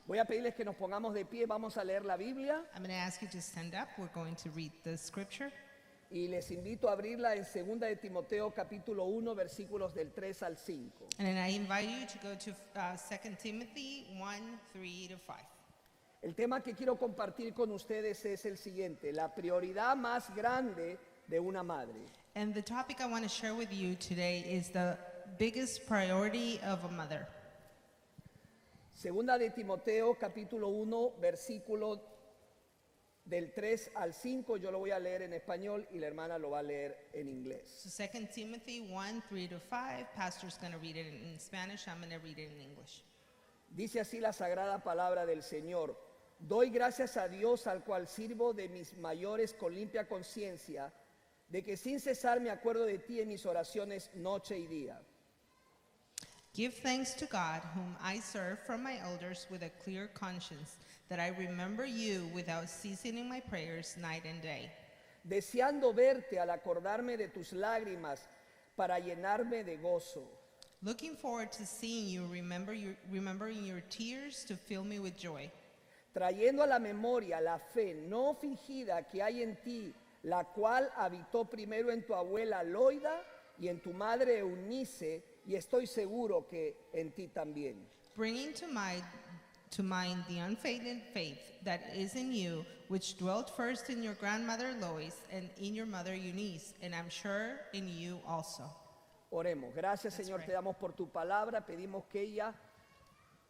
Voy a pedirles que nos pongamos de pie, vamos a leer la Biblia I'm going to ask you to stand up. We're going to read the scripture. y les invito a abrirla en 2 de Timoteo capítulo 1 versículos del 3 al 5. And then I invite you to go to 2 Timothy 1, 3 to 5. El tema que quiero compartir con ustedes es el siguiente: la prioridad más grande de una madre. And the topic I want to share with you today is the biggest priority of a mother. 2 de Timoteo capítulo 1 versículo del 3 al 5, yo lo voy a leer en español y la hermana lo va a leer en inglés. So 2 Timothy 1, 3 to 5. Pastor's going to read it in Spanish. I'm going to read it in English. Dice así la sagrada palabra del Señor: doy gracias a Dios, al cual sirvo de mis mayores con limpia conciencia, de que sin cesar me acuerdo de ti en mis oraciones noche y día. Give thanks to God, whom I serve from my elders with a clear conscience, that I remember you without ceasing in my prayers night and day. Deseando verte al acordarme de tus lágrimas para llenarme de gozo. Looking forward to seeing you, remembering your tears to fill me with joy. Trayendo a la memoria la fe no fingida que hay en ti, la cual habitó primero en tu abuela Loida y en tu madre Eunice, y estoy seguro que en ti también. Bringing to mind the unfailing faith that is in you, which dwelt first in your grandmother Lois and in your mother Eunice, and I'm sure in you also. Oremos. Gracias, Let's Señor, pray. te damos por tu palabra. Pedimos que ella,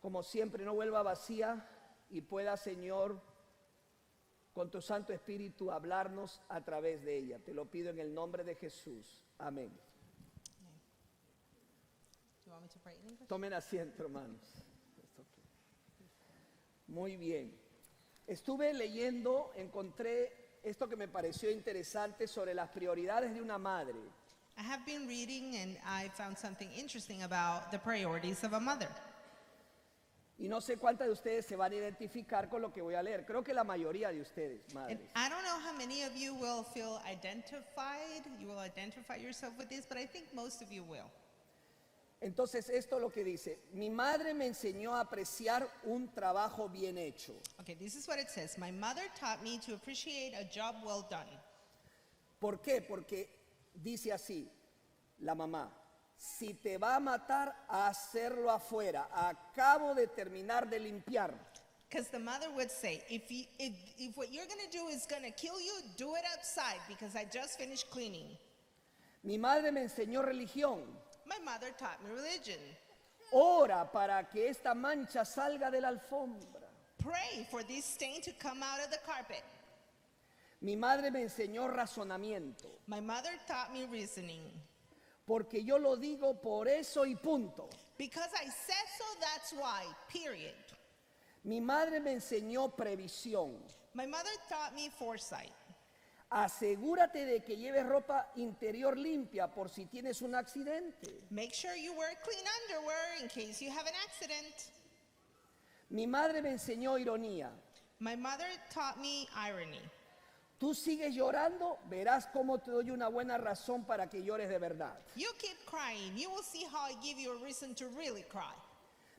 como siempre, no vuelva vacía y pueda, Señor, con tu Santo Espíritu hablarnos a través de ella. Te lo pido en el nombre de Jesús. Amén. Do you want me to pray in English? Tomen asiento, hermanos. Muy bien. Estuve leyendo, encontré esto que me pareció interesante sobre las prioridades de una madre. I have been reading and I found something interesting about the priorities of a mother. Y no sé cuántas de ustedes se van a identificar con lo que voy a leer. Creo que la mayoría de ustedes, And madres. I don't know how many of you will feel identified, you will identify yourself with this, but I think most of you will. Entonces, esto es lo que dice: mi madre me enseñó a apreciar un trabajo bien hecho. Okay, this is what it says. My mother taught me to appreciate a job well done. ¿Por qué? Porque dice así la mamá: si te va a matar, a hacerlo afuera. Acabo de terminar de limpiar. Because the mother would say, if what you're going to do is going to kill you, do it outside because I just finished cleaning. Mi madre me enseñó religión. My mother taught me religion. Ora para que esta mancha salga de la alfombra. Pray for this stain to come out of the carpet. Mi madre me enseñó razonamiento. My mother taught me reasoning. Porque yo lo digo por eso y punto. Because I said so, that's why, period. Mi madre me enseñó previsión. My mother taught me foresight. Asegúrate de que lleves ropa interior limpia por si tienes un accidente. Make sure you wear clean underwear in case you have an accident. Mi madre me enseñó ironía. My mother taught me irony. Tú sigues llorando, verás cómo te doy una buena razón para que llores de verdad. You keep crying, you will see how I give you a reason to really cry.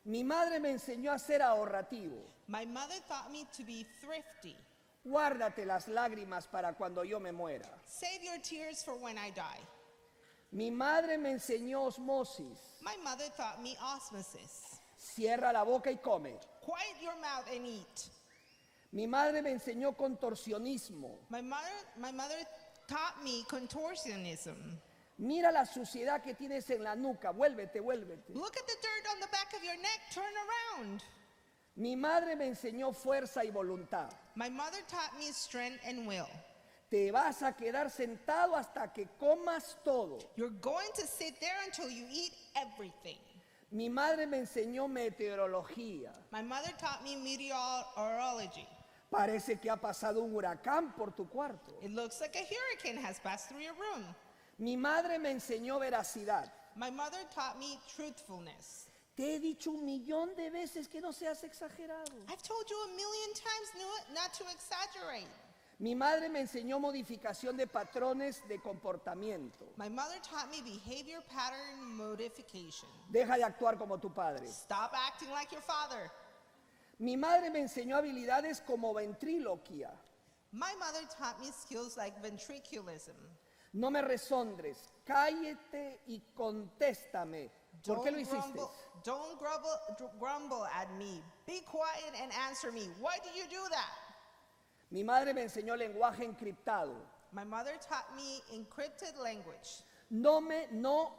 Mi madre me enseñó a ser ahorrativo. My mother taught me to be thrifty. Guárdate las lágrimas para cuando yo me muera. Save your tears for when I die. Mi madre me enseñó osmosis. My mother taught me osmosis. Cierra la boca y come. Quiet your mouth and eat. Mi madre me enseñó contorsionismo. My mother taught me contortionism. Mira la suciedad que tienes en la nuca. Vuélvete. Look at the dirt on the back of your neck. Turn around. Mi madre me enseñó fuerza y voluntad. My mother taught me strength and will. Te vas a quedar sentado hasta que comas todo. You're going to sit there until you eat everything. Mi madre me enseñó meteorología. My mother taught me meteorology. Parece que ha pasado un huracán por tu cuarto. It looks like a hurricane has passed through your room. Mi madre me enseñó veracidad. My mother taught me truthfulness. Te he dicho 1,000,000 de veces que no seas exagerado. I've told you 1,000,000 times not to exaggerate. Mi madre me enseñó modificación de patrones de comportamiento. My mother taught me behavior pattern modification. Deja de actuar como tu padre. Stop acting like your father. Mi madre me enseñó habilidades como ventriloquia. My mother taught me skills like ventriloquism. No me resondres, cállate y contéstame. ¿Por qué lo hiciste? Don't grumble at me. Be quiet and answer me. Why did you do that? Mi madre me enseñó lenguaje encriptado. My mother taught me encrypted language. No,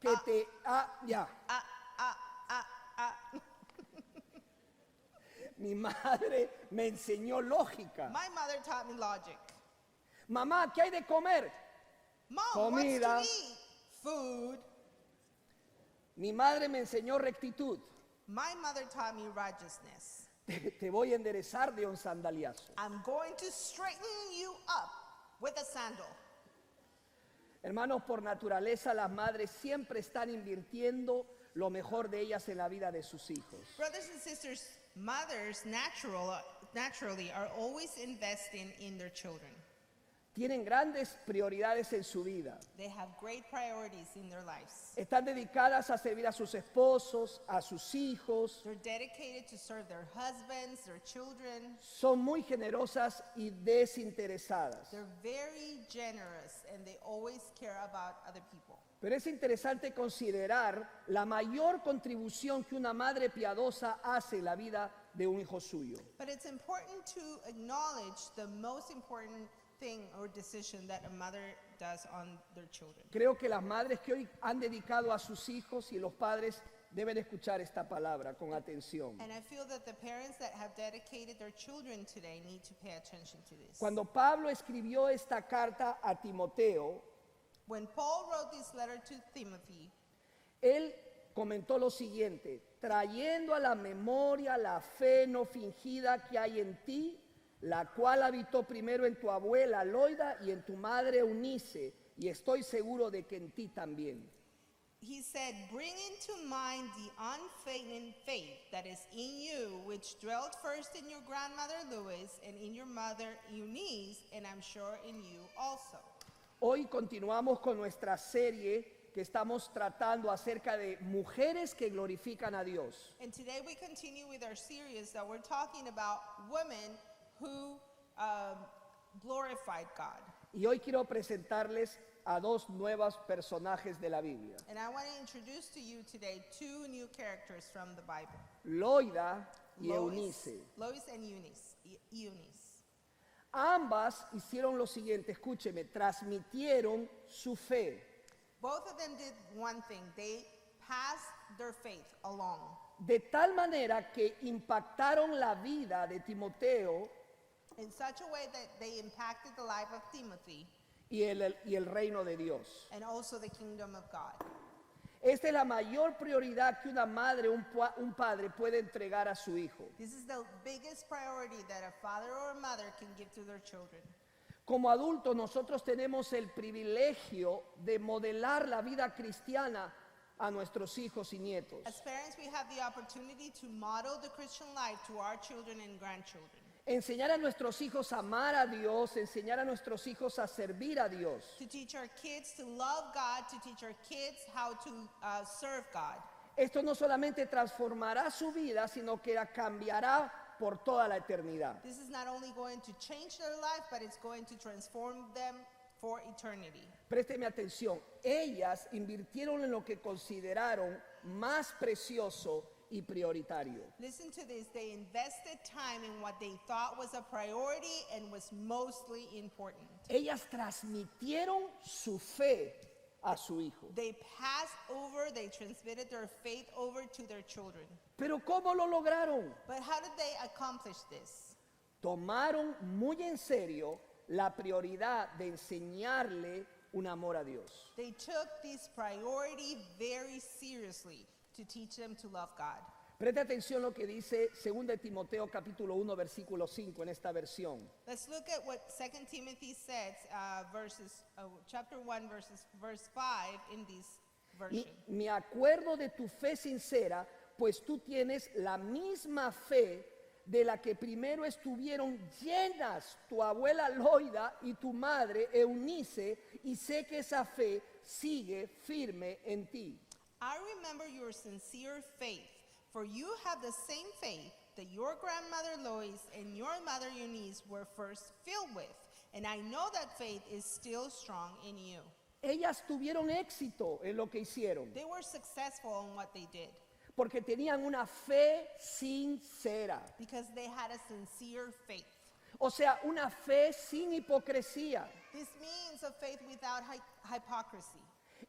que te, ya. Mi madre me enseñó lógica. My mother taught me logic. Mamá, ¿qué hay de comer? Mom, Comida. what's to eat? Food. Mi madre me enseñó rectitud. My mother taught me righteousness. Te voy a enderezar de un sandaliazo. I'm going to straighten you up with a sandal. Hermanos, por naturaleza las madres siempre están invirtiendo lo mejor de ellas en la vida de sus hijos. Brothers and sisters, mothers naturally are always investing in their children. Tienen grandes prioridades en su vida. They have great priorities in their lives. Están dedicadas a servir a sus esposos, a sus hijos. They're dedicated to serve their husbands, their children. Son muy generosas y desinteresadas. They're very generous and they always care about other people. Pero es interesante considerar la mayor contribución que una madre piadosa hace en la vida de un hijo suyo. But it's important to acknowledge the most important thing or decision that a mother does on their children. Creo que las madres que hoy han dedicado a sus hijos y los padres deben escuchar esta palabra con atención. And I feel that the parents that have dedicated their children today need to pay attention to this. Cuando Pablo escribió esta carta a Timoteo, When Paul wrote this letter to Timothy, él comentó lo siguiente: trayendo a la memoria la fe no fingida que hay en ti, la cual habitó primero en tu abuela Loida y en tu madre Eunice, y estoy seguro de que en ti también. he said, bring into mind the unfailing faith that is in you, which dwelt first in your grandmother Lois and in your mother Eunice, and I'm sure in you also. Hoy continuamos con nuestra serie que estamos tratando acerca de mujeres que glorifican a Dios. And today we continue with our series that we're talking about women who glorified God. Y hoy quiero presentarles a dos nuevos personajes de la Biblia, And I want to introduce to you today two new characters from the Bible. Loida y Eunice. Lois and Eunice. Ambas hicieron lo siguiente, escúcheme, transmitieron su fe. Both of them did one thing. They passed their faith along. De tal manera que impactaron la vida de Timoteo In such a way that they impacted the life of Timothy y el reino de Dios. and also the kingdom of God. Esta es la mayor prioridad que una madre o un padre puede entregar a su hijo. This is the biggest priority that a father or a mother can give to their children. Como adultos nosotros tenemos el privilegio de modelar la vida cristiana a nuestros hijos y nietos. As parents, we have the opportunity to model the Christian life to our children and grandchildren. Enseñar a nuestros hijos a amar a Dios, enseñar a nuestros hijos a servir a Dios. To teach our kids to love God, to teach our kids how to serve God. Esto no solamente transformará su vida, sino que la cambiará por toda la eternidad. This is not only going to change their life, but it's going to transform them for eternity. Présteme atención, ellas invirtieron en lo que consideraron más precioso y prioritario. Listen to this. They invested time in what they thought was a priority and was mostly important. Ellas transmitieron su fe a su hijo. They passed over, they transmitted their faith over to their children. Pero ¿cómo lo lograron? But how did they accomplish this? Tomaron muy en serio la prioridad de enseñarle un amor a Dios. They took this priority very seriously to teach them to love God. Preste atención lo que dice 2 Timoteo capítulo 1 versículo 5 en esta versión. Let's look at what 2 Timothy says, chapter 1, verse 5 in this version. Me acuerdo de tu fe sincera, pues tú tienes la misma fe de la que primero estuvieron llenas tu abuela Loida y tu madre Eunice, y sé que esa fe sigue firme en ti. I remember your sincere faith, For you have the same faith that your grandmother Lois and your mother Eunice were first filled with, and I know that faith is still strong in you. Ellas tuvieron éxito en lo que hicieron, They were successful in what they did porque tenían una fe sincera. because they had a sincere faith. O sea, una fe sin hipocresía. This means a faith without hypocrisy.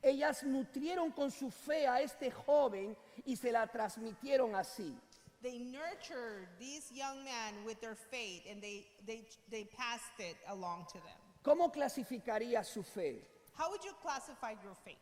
Ellas nutrieron con su fe a este joven y se la transmitieron así. They nurtured this young man with their faith, and they passed it along to them. ¿Cómo clasificaría su fe? How would you classify your faith?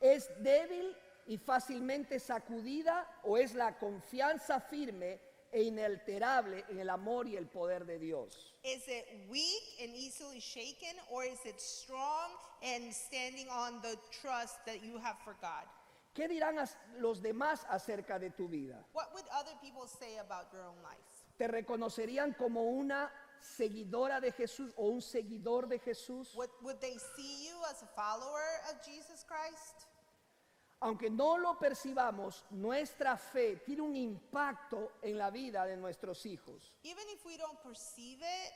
¿Es débil y fácilmente sacudida o es la confianza firme e inalterable en el amor y el poder de Dios? Is it weak and easily shaken, or is it strong and standing on the trust that you have for God? ¿Qué dirán los demás acerca de tu vida? What would other people say about your own life? ¿Te reconocerían como una seguidora de Jesús o un seguidor de Jesús? Would they see you as a follower of Jesus Christ? Aunque no lo percibamos, nuestra fe tiene un impacto en la vida de nuestros hijos. Even if we don't perceive it,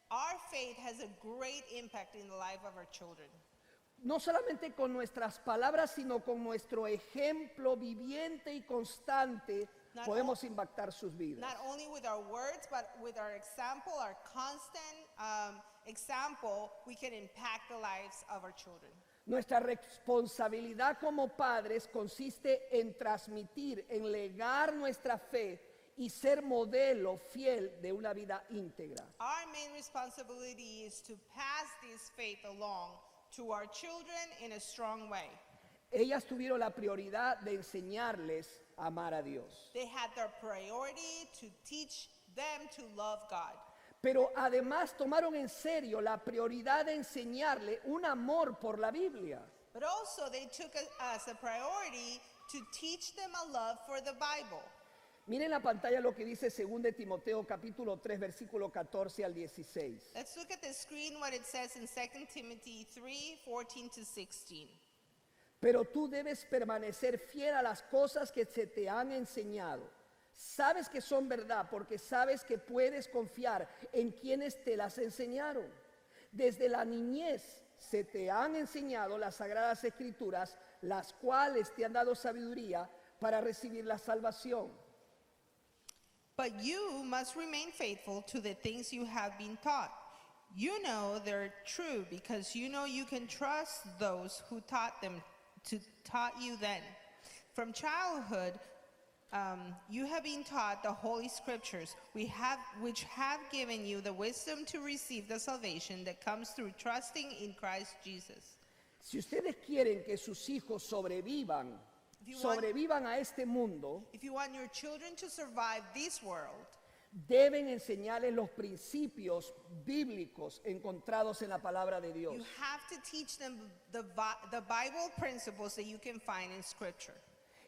our faith has a great impact in the life of our children. No solamente con nuestras palabras, sino con nuestro ejemplo viviente y constante Not podemos impactar sus vidas. Not only with our words, but with our example, our constant example, we can impact the lives of our children. Nuestra responsabilidad como padres consiste en transmitir, en legar nuestra fe y ser modelo fiel de una vida íntegra. Our main responsibility is to pass this faith along to our children in a strong way. Ellas tuvieron la prioridad de enseñarles a amar a Dios. They had their priority to teach them to love God. Pero además tomaron en serio la prioridad de enseñarle un amor por la Biblia. But also they took as a priority to teach them a love for the Bible. Miren en la pantalla lo que dice 2 de Timoteo capítulo 3 versículo 14 al 16. Let's look at the screen what it says in 2 Timothy 3:14-16. Pero tú debes permanecer fiel a las cosas que se te han enseñado. Sabes que son verdad porque sabes que puedes confiar en quienes te las enseñaron. Desde la niñez se te han enseñado las sagradas escrituras, las cuales te han dado sabiduría para recibir la salvación. But you must remain faithful to the things you have been taught. You know they're true because you know you can trust those who taught you then. From childhood, you have been taught the Holy Scriptures, which have given you the wisdom to receive the salvation that comes through trusting in Christ Jesus. Si ustedes quieren que sus hijos sobrevivan a este mundo, If you want your children to survive this world, deben enseñarles los principios bíblicos encontrados en la palabra de Dios. you have to teach them the Bible principles that you can find in Scripture.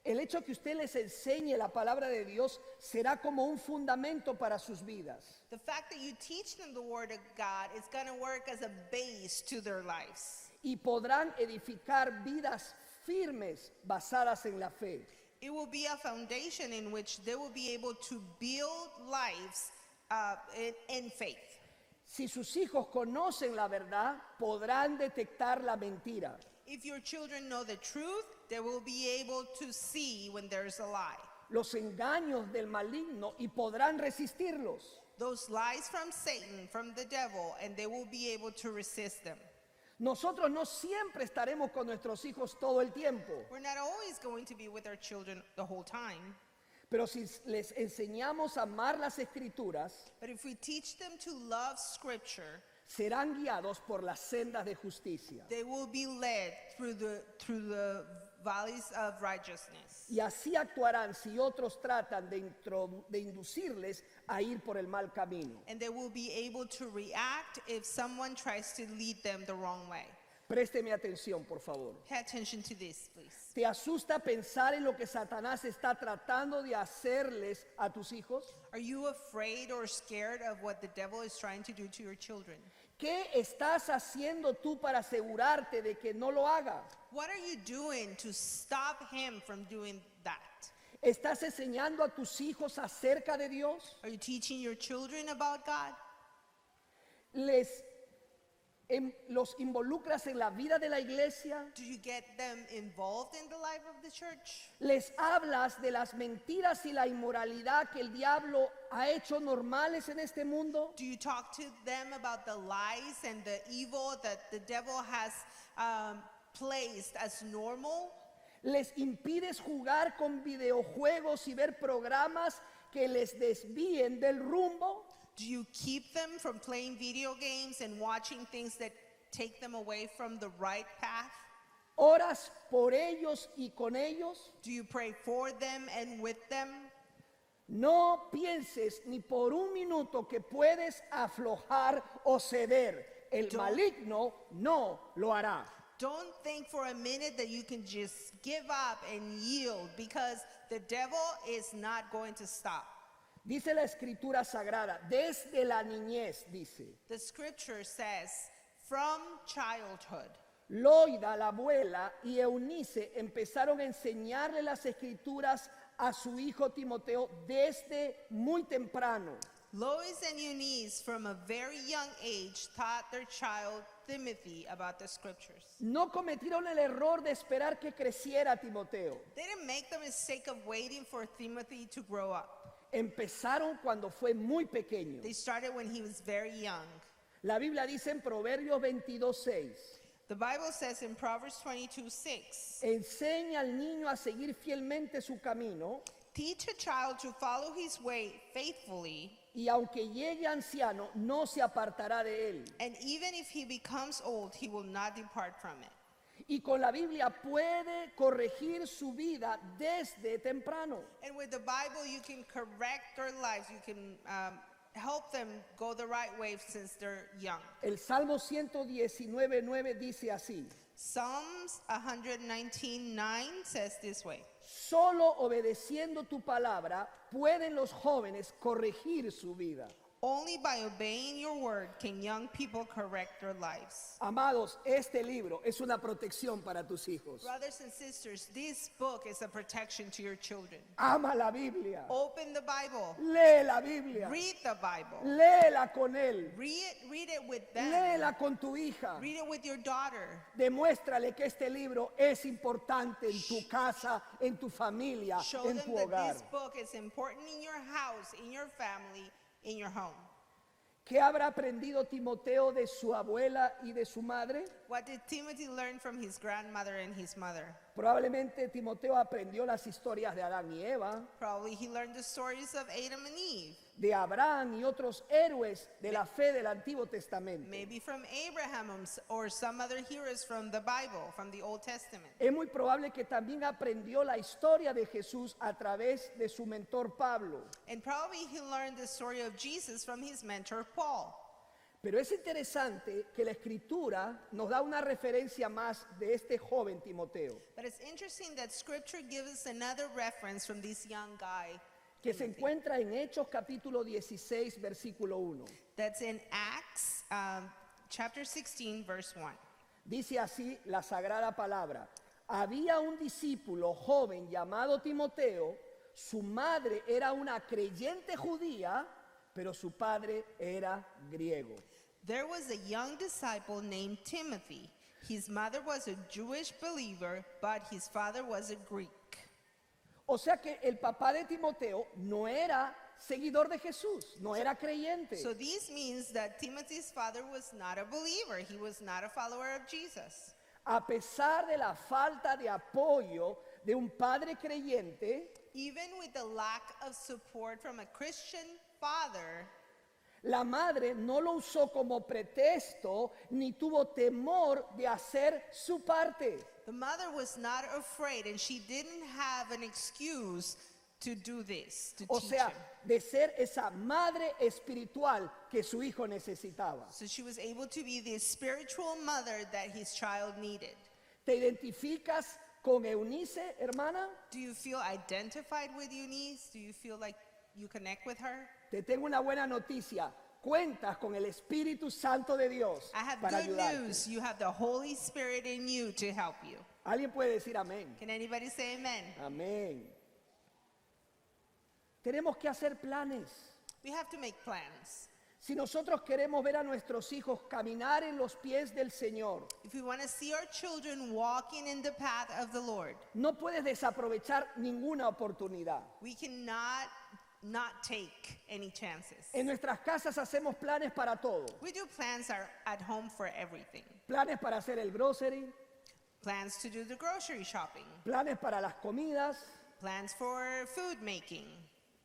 El hecho que usted les enseñe la palabra de Dios será como un fundamento para sus vidas. The fact that you teach them the Word of God is going to work as a base to their lives. Y podrán edificar vidas firmes basadas en la fe. It will be a foundation in which they will be able to build lives in faith. Si sus hijos conocen la verdad, podrán detectar la mentira. If your children know the truth, they will be able to see when there's a lie. Los engaños del maligno y podrán resistirlos. Those lies from Satan, from the devil, and they will be able to resist them. Nosotros no siempre estaremos con nuestros hijos todo el tiempo, We're not always going to be with our children the whole time, pero si les enseñamos a amar las escrituras, but if we teach them to love Scripture, serán guiados por las sendas de justicia. they will be led through the valleys of righteousness. Y así actuarán si otros tratan de inducirles a ir por el mal camino. And they will be able to react if someone tries to lead them the wrong way. Présteme atención, por favor. Pay attention to this, please. ¿Te asusta pensar en lo que Satanás está tratando de hacerles a tus hijos? Are you afraid or scared of what the devil is trying to do to your children? ¿Qué estás haciendo tú para asegurarte de que no lo haga? What are you doing to stop him from doing that? ¿Estás enseñando a tus hijos acerca de Dios? Are you teaching your children about God? ¿Los involucras en la vida de la iglesia? Do you get them involved in the life of the church? ¿Les hablas de las mentiras y la inmoralidad que el diablo ha hecho normales en este mundo? Do you talk to them about the lies and the evil that the devil has placed as normal? ¿Les impides jugar con videojuegos y ver programas que les desvíen del rumbo? Do you keep them from playing video games and watching things that take them away from the right path? ¿Oras por ellos y con ellos? Do you pray for them and with them? No pienses ni por un minuto que puedes aflojar o ceder. El maligno no lo hará. Don't think for a minute that you can just give up and yield, because the devil is not going to stop. Dice la Escritura Sagrada, desde la niñez, dice. The scripture says, from childhood. Loida, la abuela, y Eunice empezaron a enseñarle las Escrituras a su hijo Timoteo desde muy temprano. Lois and Eunice, from a very young age, taught their child Timothy about the scriptures. No cometieron el error de esperar que creciera Timoteo. They didn't make the mistake of waiting for Timothy to grow up. Empezaron cuando fue muy pequeño. They started when he was very young. La Biblia dice en Proverbios 22:6. The Bible says in Proverbs 22:6, Enseña al niño a seguir fielmente su camino, teach a child to follow his way faithfully, y aunque llegue anciano, no se apartará de él. and even if he becomes old, he will not depart from it. Y con la Biblia puede corregir su vida desde temprano. And with the Bible, you can correct their lives. You can help them go the right way since they're young. El Salmo 119:9 dice así: Psalms 119:9 says this way: Solo obedeciendo tu palabra pueden los jóvenes corregir su vida. only by obeying your word can young people correct their lives. Amados, este libro es una protección para tus hijos. Brothers and sisters, this book is a protection to your children. Ama la Biblia. Open the Bible. Lee la Biblia. Read the Bible. Léela con él. Read it with them. Léela con tu hija. Read it with your daughter. Demuéstrale que este libro es importante en tu casa, en tu familia, Show en them tu that hogar. this book is important in your house, in your family, in your home. ¿Qué habrá aprendido Timoteo de su abuela y de su madre? What did Timothy learn from his grandmother and his mother? Probablemente Timoteo aprendió las historias de Adán y Eva, Probably he learned the stories of Adam and Eve. de Abraham y otros héroes de la fe del Antiguo Testamento. Maybe from Abraham or some other heroes from the Bible, from the Old Testament. Es muy probable que también aprendió la historia de Jesús a través de su mentor Pablo. And probably he learned the story of Jesus from his mentor Paul. Pero es interesante que la Escritura nos da una referencia más de este joven Timoteo, But it's interesting that scripture gives us another reference from this young guy que se encuentra en Hechos capítulo 16, versículo 1. that's in Acts chapter 16, verse 1. Dice así la sagrada palabra: había un discípulo joven llamado Timoteo, su madre era una creyente judía, pero su padre era griego. There was a young disciple named Timothy. His mother was a Jewish believer, but his father was a Greek. O sea que el papá de Timoteo no era seguidor de Jesús, no era creyente. So this means that Timothy's father was not a believer. He was not a follower of Jesus. A pesar de la falta de apoyo de un padre creyente, Even with the lack of support from a Christian father, la madre no lo usó como pretexto ni tuvo temor de hacer su parte. the mother was not afraid and she didn't have an excuse to do this, to O teach sea, him. de ser esa madre espiritual que su hijo necesitaba. So she was able to be the spiritual mother that his child needed. ¿Te identificas con Eunice, hermana? Do you feel identified with Eunice? Do you feel like you connect with her? Te tengo una buena noticia. Cuentas con el Espíritu Santo de Dios I have para good ayudarte. news. You have the Holy Spirit in you to help you. Alguien puede decir amén. Can anybody say amen? Amén. Tenemos que hacer planes. We have to make plans. Si nosotros queremos ver a nuestros hijos caminar en los pies del Señor, If we want to see our children walking in the path of the Lord, no puedes desaprovechar ninguna oportunidad. we cannot not take any chances. En nuestras casas hacemos planes para todo. We do plans at home for everything. Planes para hacer el grocery, Plans to do the grocery shopping. planes para las comidas. Plans for food making.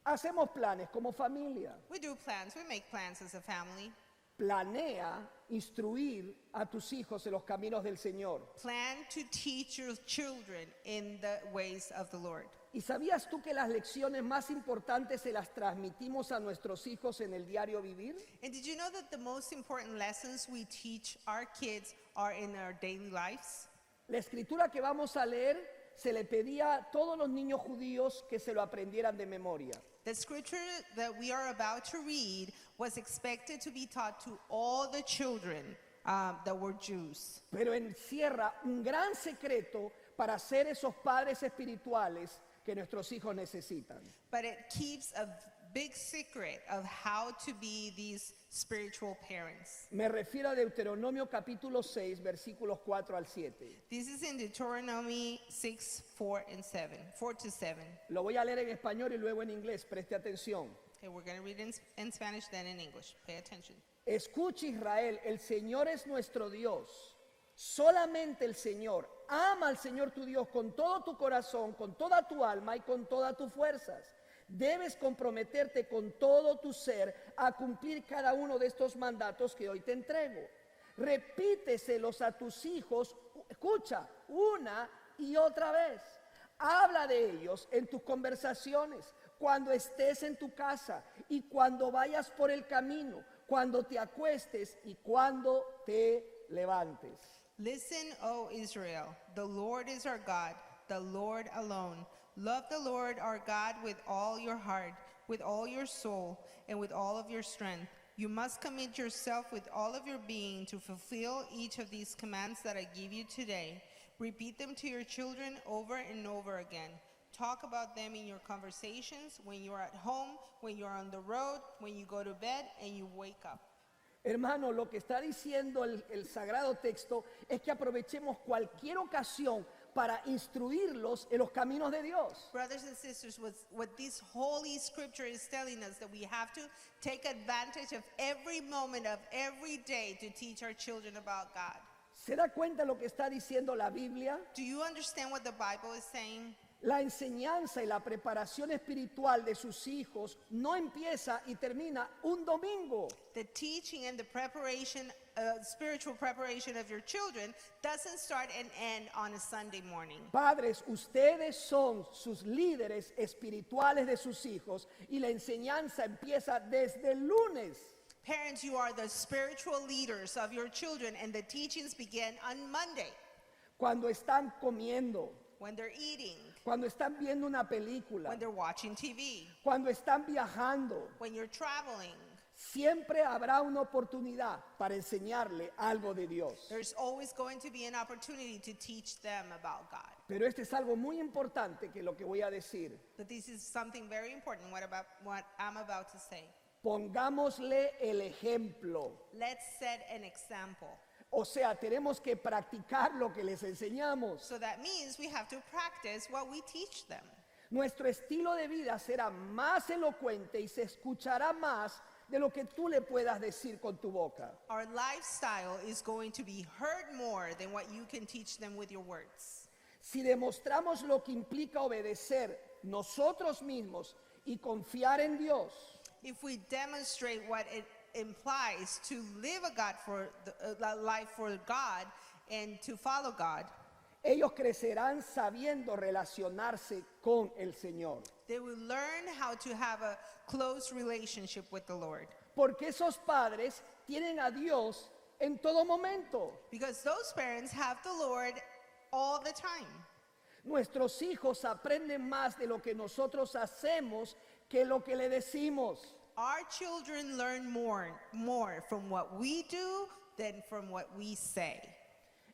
Hacemos planes como familia. We do plans. We make plans as a family. Planea instruir a tus hijos en los caminos del Señor. Plan to teach your children in the ways of the Lord. ¿Y sabías tú que las lecciones más importantes se las transmitimos a nuestros hijos en el diario vivir? And did you know that the most important lessons we teach our kids are in our daily lives? La escritura que vamos a leer se le pedía a todos los niños judíos que se lo aprendieran de memoria. The scripture that we are about to read was expected to be taught to all the children that were Jews. Pero encierra un gran secreto para ser esos padres espirituales que nuestros hijos necesitan. But it keeps a big secret of how to be these spiritual parents. Me refiero a Deuteronomio capítulo 6, versículos 4 al 7. This is in Deuteronomy 6, 4 to 7. Lo voy a leer en español y luego en inglés, preste atención. Okay, we're going to read in Spanish, then in English. Pay attention. Escucha Israel, el Señor es nuestro Dios. Solamente el Señor. Ama al Señor tu Dios con todo tu corazón, con toda tu alma y con todas tus fuerzas. Debes comprometerte con todo tu ser a cumplir cada uno de estos mandatos que hoy te entrego. Repíteselos a tus hijos, escucha, una y otra vez. Habla de ellos en tus conversaciones, cuando estés en tu casa y cuando vayas por el camino, cuando te acuestes y cuando te levantes. Listen, O Israel, the Lord is our God, the Lord alone. Love the Lord our God with all your heart, with all your soul, and with all of your strength. You must commit yourself with all of your being to fulfill each of these commands that I give you today. Repeat them to your children over and over again. Talk about them in your conversations, when you're at home, when you're on the road, when you go to bed, and you wake up. Hermano, lo que está diciendo el sagrado texto es que aprovechemos cualquier ocasión para instruirlos en los caminos de Dios. Brothers and sisters, what this holy scripture is telling us, that we have to take advantage of every moment of every day to teach our children about God. ¿Se da cuenta lo que está diciendo la Biblia? Do you understand what the Bible is saying? La enseñanza y la preparación espiritual de sus hijos no empieza y termina un domingo. The teaching and the preparation, spiritual preparation of your children doesn't start and end on a Sunday morning. Padres, ustedes son sus líderes espirituales de sus hijos y la enseñanza empieza desde el lunes. Parents, you are the spiritual leaders of your children, and the teachings begin on Monday. Cuando están comiendo, When they're eating, cuando están viendo una película, when they're watching TV, cuando están viajando, when you're traveling. siempre habrá una oportunidad para enseñarle algo de Dios. There's always going to be an opportunity to teach them about God. Pero este es algo muy importante que lo que voy a decir. But this is something very important, what I'm about to say. Pongámosle el ejemplo. Let's set an example. O sea, tenemos que practicar lo que les enseñamos. So that means we have to practice what we teach them. Nuestro estilo de vida será más elocuente y se escuchará más de lo que tú le puedas decir con tu boca. Our lifestyle is going to be heard more than what you can teach them with your words. Si demostramos lo que implica obedecer nosotros mismos y confiar en Dios, If we demonstrate what it implies to live a life for God and to follow God, ellos crecerán sabiendo relacionarse con el Señor. they will learn how to have a close relationship with the Lord. Porque esos padres tienen a Dios en todo momento. Because those parents have the Lord all the time. Nuestros hijos aprenden más de lo que nosotros hacemos que lo que le decimos. Our children learn more from what we do than from what we say.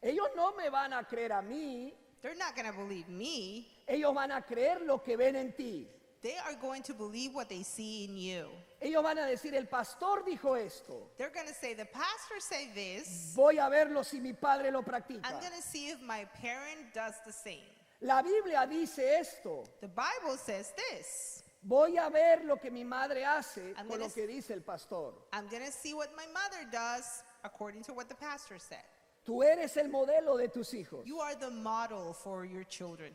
Ellos no me van a creer a mí, They're not going to believe me. ellos van a creer lo que ven en ti. they are going to believe what they see in you. Ellos van a decir, el pastor dijo esto. They're going to say, the pastor said this. Voy a verlo si mi padre lo practica. I'm going to see if my parent does the same. La Biblia dice esto. The Bible says this. Voy a ver lo que mi madre hace I'm con gonna lo que dice el pastor. I'm going to see what my mother does according to what the pastor said. Tú eres el modelo de tus hijos. You are the model for your children.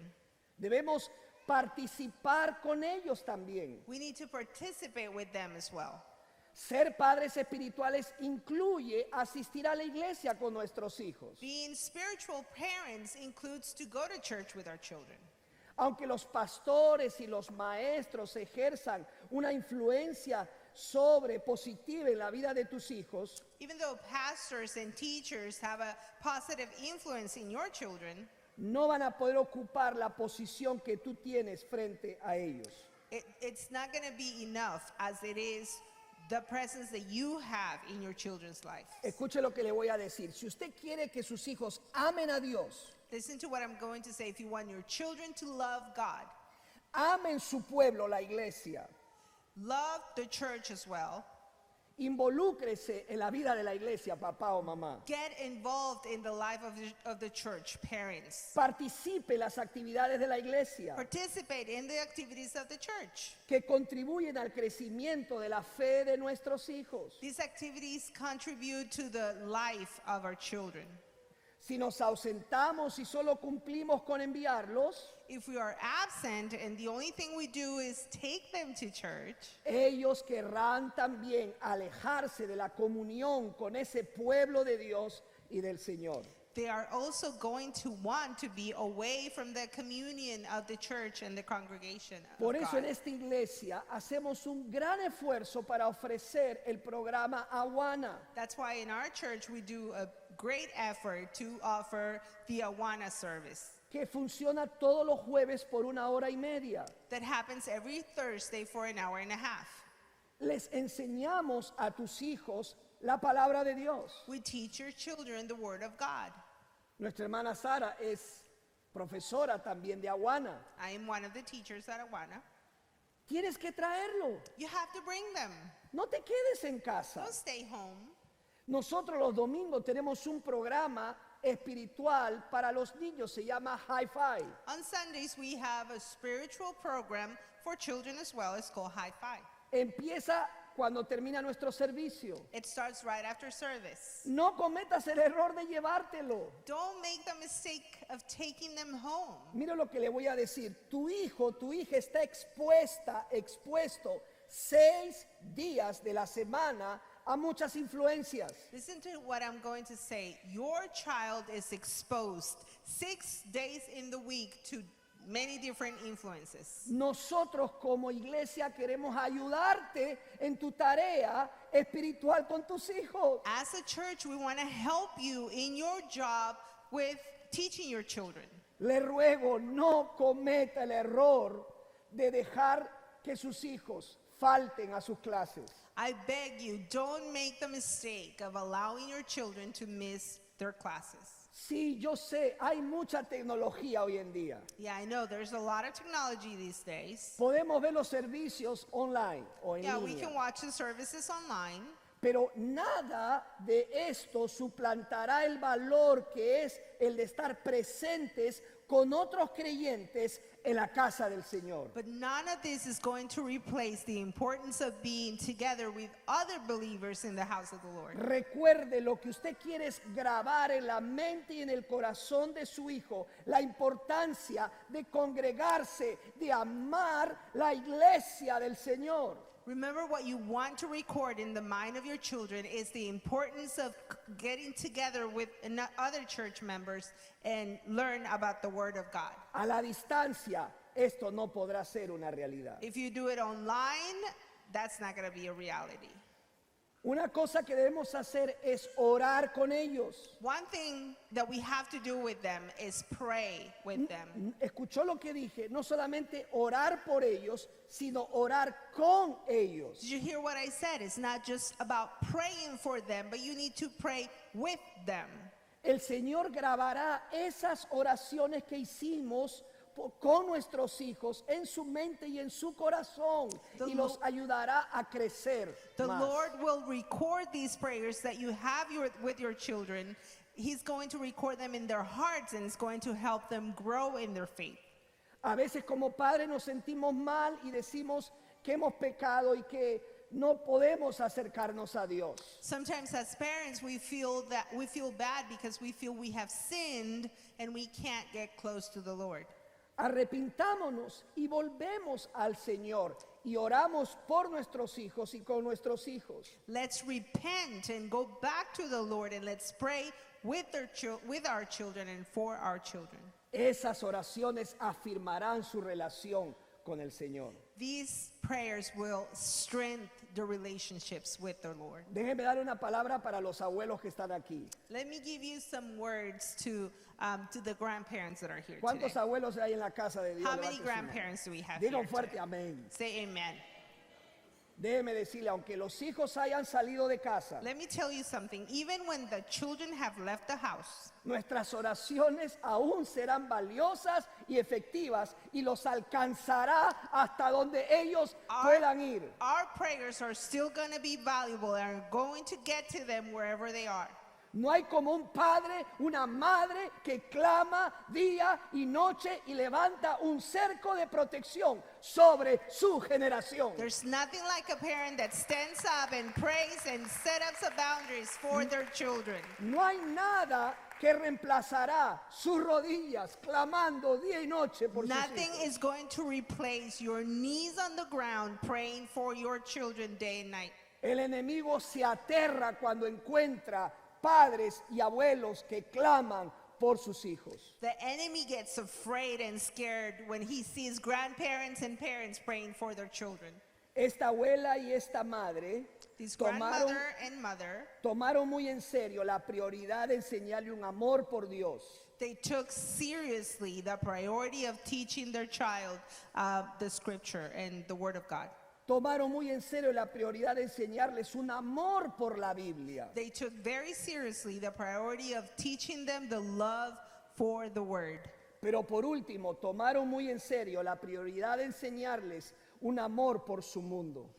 Debemos participar con ellos también. We need to participate with them as well. Ser padres espirituales incluye asistir a la iglesia con nuestros hijos. Being spiritual parents includes to go to church with our children. Aunque los pastores y los maestros ejerzan una influencia positiva en la vida de tus hijos, Even though pastors and teachers have a positive influence in your children, no van a poder ocupar la posición que tú tienes frente a ellos. it's not going to be enough as it is the presence that you have in your children's life. Escuche lo que le voy a decir. Si usted quiere que sus hijos amen a Dios, Listen to what I'm going to say. If you want your children to love God, amen su pueblo, la iglesia, love the church as well, involúcrese en la vida de la iglesia, papá o mamá. get involved in the life of the church, parents. Participe en las actividades de la iglesia Participate in the activities of the church. que contribuyen al crecimiento de la fe de nuestros hijos. These activities contribute to the life of our children. Si nos ausentamos y solo cumplimos con enviarlos, If we are absent and the only thing we do is take them to church, ellos querrán también alejarse de la comunión con ese pueblo de Dios y del Señor. they are also going to want to be away from the communion of the church and the congregation of Por eso God. en esta iglesia hacemos un gran esfuerzo para ofrecer el programa Awana. That's why in our church we do a great effort to offer the Awana service Que funciona todos los jueves por 1 hora y media. that happens every Thursday for an hour and a half. Les enseñamos a tus hijos la palabra de Dios. We teach your children the Word of God. Nuestra hermana Sara es profesora también de Awana. I am one of the teachers at Awana. Tienes que traerlo. You have to bring them. No te quedes en casa. Don't stay home. Nosotros los domingos tenemos un programa espiritual para los niños, se llama High Five. On Sundays, we have a spiritual program for children as well. It's called High Five. Empieza cuando termina nuestro servicio. It starts right after service. No cometas el error de llevártelo. Don't make the mistake of taking them home. Mira lo que le voy a decir. Tu hijo, tu hija está expuesto 6 días de la semana a muchas influencias. Listen to what I'm going to say. Your child is exposed 6 days in the week to many different influences. Nosotros como iglesia queremos ayudarte en tu tarea espiritual con tus hijos. As a church, we want to help you in your job with teaching your children. Le ruego, no cometa el error de dejar que sus hijos falten a sus clases. I beg you, don't make the mistake of allowing your children to miss their classes. Sí, yo sé, hay mucha tecnología hoy en día. Yeah, I know there's a lot of technology these days. Podemos ver los servicios online o en Yeah, we línea. can watch the services online. Pero nada de esto suplantará el valor que es el de estar presentes con otros creyentes en la casa del Señor. But none of this is going to replace the importance of being together with other believers in the house of the Lord. Recuerde, lo que usted quiere es grabar en la mente y en el corazón de su hijo la importancia de congregarse, de amar la iglesia del Señor. Remember, what you want to record in the mind of your children is the importance of getting together with other church members and learn about the Word of God. A la distancia, esto no podrá ser una realidad. If you do it online, that's not going to be a reality. Una cosa que debemos hacer es orar con ellos. One thing that we have to do with them is pray with them. Escuchó lo que dije, no solamente orar por ellos, sino orar con ellos. Did you hear what I said? It's not just about praying for them, but you need to pray with them. El Señor grabará esas oraciones que hicimos con nuestros hijos en su mente y en su corazón y los ayudará a crecer The más. Lord will record these prayers that you have with your children. He's going to record them in their hearts, and it's going to help them grow in their faith. A veces como padres nos sentimos mal y decimos que hemos pecado y que no podemos acercarnos a Dios. Sometimes as parents we feel bad because we feel we have sinned and we can't get close to the Lord. Arrepintámonos y volvemos al Señor y oramos por nuestros hijos y con nuestros hijos. Let's repent and go back to the Lord, and let's pray with our children and for our children. Esas oraciones afirmarán su relación con el Señor. These prayers will strengthen the relationships with the Lord. Déjenme dar una palabra para los abuelos que están aquí. Let me give you some words to the grandparents that are here ¿Cuántos today. abuelos hay en la casa de Dios? How many Levanten su mano. grandparents do we have Digan here fuerte today? amén. Say amen. Déjeme decirle, aunque los hijos hayan salido de casa, Let me tell you something. Even when the children have left the house, nuestras oraciones aún serán valiosas y efectivas y los alcanzará hasta donde ellos puedan ir. our prayers are still going to be valuable and are going to get to them wherever they are. No hay como un padre, una madre que clama día y noche y levanta un cerco de protección sobre su generación. There's nothing like a parent that stands up and prays and sets up some boundaries for their children. No hay nada que reemplazará sus rodillas clamando día y noche por sus Nothing hijos. is going to replace your knees on the ground praying for your children day and night. El enemigo se aterra cuando encuentra padres y abuelos que claman por sus hijos. The enemy gets afraid and scared when he sees grandparents and parents praying for their children. Esta abuela y esta madre This tomaron, grandmother and mother, tomaron muy en serio la prioridad de enseñarle un amor por Dios. they took seriously the priority of teaching their child the scripture and the word of God. Tomaron muy en serio la prioridad de enseñarles un amor por la Biblia. They took very seriously the priority of teaching them the love for the word. Pero por último, tomaron muy en serio la prioridad de enseñarles un amor por su mundo,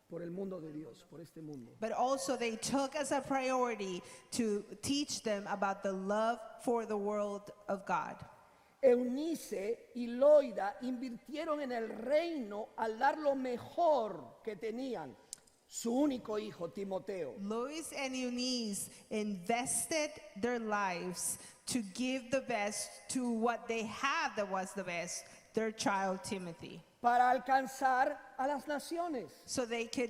por el mundo de Dios, por este mundo. But also they took as a priority to teach them about the love for the world of God. Eunice y Loida invirtieron en el reino al dar lo mejor que tenían, su único hijo, Timoteo. Lois and Eunice invested their lives to give the best to what they had that was the best, their child Timothy, Para alcanzar a las naciones. so they could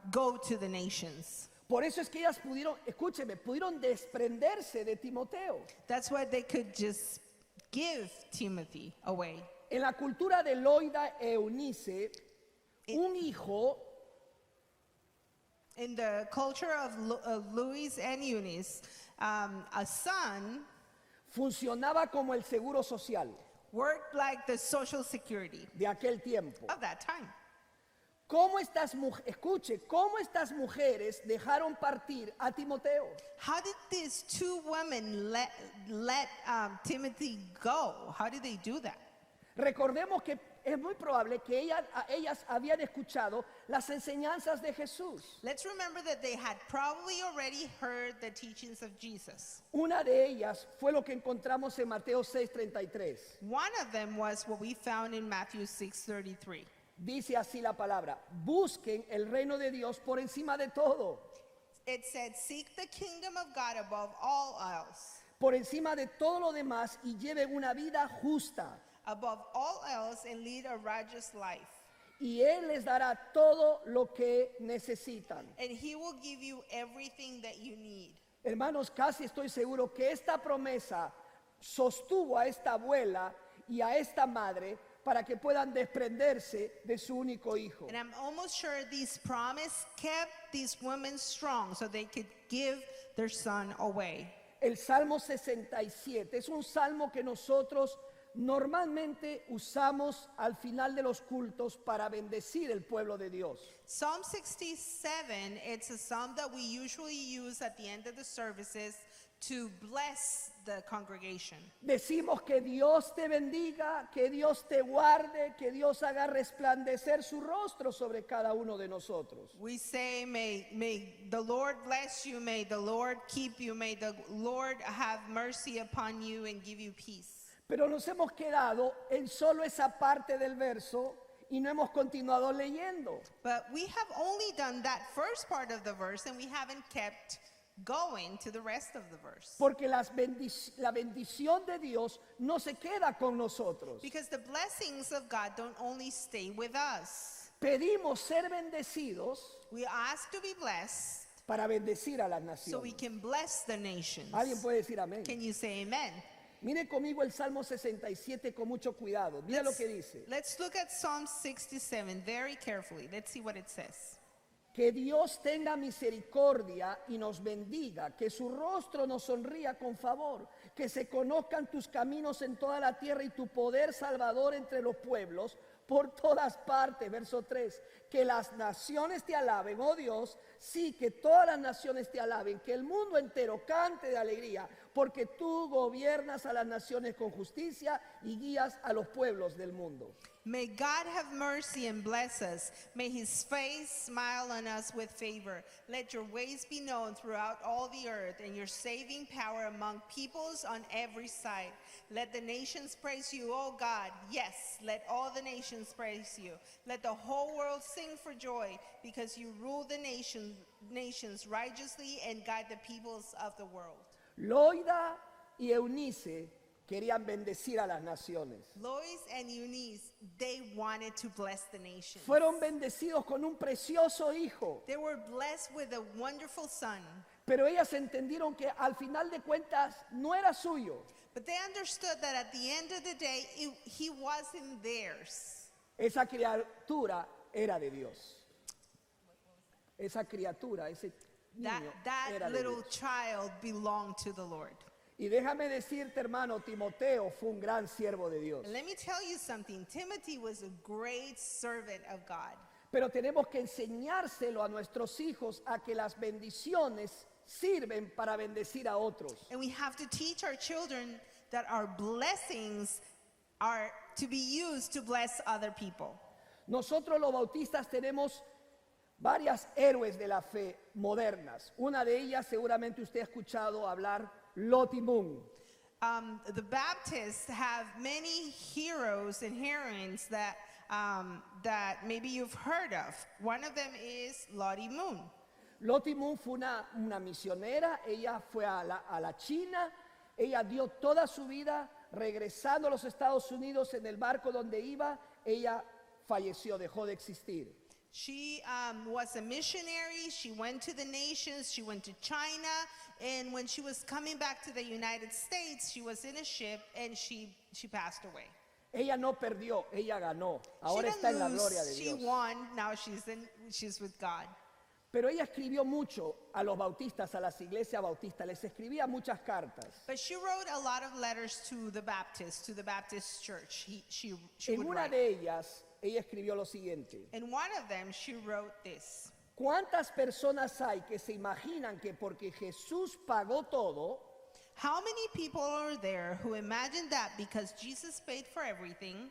go to the nations. Por eso es que ellas pudieron, escúcheme, pudieron desprenderse de Timoteo. That's why they could just give Timothy away. En la cultura de Loida e Eunice, un hijo In the culture of Louis and Eunice, a son funcionaba como el seguro social worked like the social security de aquel tiempo. of that time. Escuche, ¿cómo estas mujeres dejaron partir a Timoteo? How did these two women let Timothy go? How did they do that? Recordemos que es muy probable que ellas habían escuchado las enseñanzas de Jesús. Let's remember that they had probably already heard the teachings of Jesus. Una de ellas fue lo que encontramos en Mateo 6:33. One of them was what we found in Matthew 6:33. Dice así la palabra: busquen el reino de Dios por encima de todo, It said, "Seek the kingdom of God above all else, por encima de todo lo demás, y lleven una vida justa. above all else, and lead a righteous life. Y Él les dará todo lo que necesitan." And he will give you everything that you need." Hermanos, casi estoy seguro que esta promesa sostuvo a esta abuela y a esta madre para que puedan desprenderse de su único hijo. And I'm almost sure this promise kept these women strong so they could give their son away. El Salmo 67 es un salmo que nosotros normalmente usamos al final de los cultos para bendecir el pueblo de Dios. Psalm 67, it's a psalm that we usually use at the end of the services to bless the congregation. Decimos que Dios te bendiga, que Dios te guarde, que Dios haga resplandecer su rostro sobre cada uno de nosotros. We say, may the Lord bless you, may the Lord keep you, may the Lord have mercy upon you and give you peace. Pero nos hemos quedado en solo esa parte del verso y no hemos continuado leyendo. But we have only done that first part of the verse and we haven't kept going to the rest of the verse. Porque la bendición de Dios no se queda con nosotros. Because the blessings of God don't only stay with us. Pedimos ser bendecidos We ask to be blessed para bendecir a las so we naciones. can bless the nations. ¿Alguien puede decir amén? Can you say amen? Mire conmigo el Salmo 67 con mucho cuidado. Mira lo que dice. Let's look at Psalm 67 very carefully. Let's see what it says. Que Dios tenga misericordia y nos bendiga, que su rostro nos sonría con favor, que se conozcan tus caminos en toda la tierra y tu poder salvador entre los pueblos por todas partes. Verso 3, que las naciones te alaben, oh Dios, sí, que todas las naciones te alaben, que el mundo entero cante de alegría, porque tú gobiernas a las naciones con justicia y guías a los pueblos del mundo. May God have mercy and bless us. May his face smile on us with favor. Let your ways be known throughout all the earth and your saving power among peoples on every side. Let the nations praise you, O God. Yes, let all the nations praise you. Let the whole world sing for joy because you rule the nations righteously and guide the peoples of the world. Loida y Eunice querían bendecir a las naciones. Lois and Eunice, they wanted to bless the nations. Fueron bendecidos con un precioso hijo, They were blessed with a wonderful son. pero ellas entendieron que al final de cuentas no era suyo. But they understood that at the end of the day, he wasn't theirs. Esa criatura era de Dios. Esa criatura, ese niño That era de little Dios. child belonged to the Lord. Y déjame decirte, hermano, Timoteo fue un gran siervo de Dios. And let me tell you something. Timothy was a great servant of God. Pero tenemos que enseñárselo a nuestros hijos a que las bendiciones sirven para bendecir a otros. And we have to teach our children that our blessings are to be used to bless other people. Nosotros los bautistas tenemos varias héroes de la fe modernas. Una de ellas seguramente usted ha escuchado hablar, Lottie Moon. The Baptists have many heroes and heroines that maybe you've heard of. One of them is Lottie Moon. Lottie Moon fue una misionera, ella fue a la China, ella dio toda su vida regresando a los Estados Unidos en el barco donde iba, ella falleció, dejó de existir. She was a missionary. She went to the nations. She went to China. And when she was coming back to the United States, she was in a ship and she passed away. Ella no perdió, ella ganó. She Ahora está en la didn't gloria de lose. She Dios. won. Now she's with God. Pero ella escribió mucho a los bautistas, a las iglesias bautistas, les escribía muchas cartas. But she wrote a lot of letters to the Baptist church. She En would una write. de ellas, ella escribió lo siguiente. In one of them, she wrote this. ¿Cuántas personas hay que se imaginan que porque Jesús pagó todo, How many people are there who imagine that because Jesus paid for everything,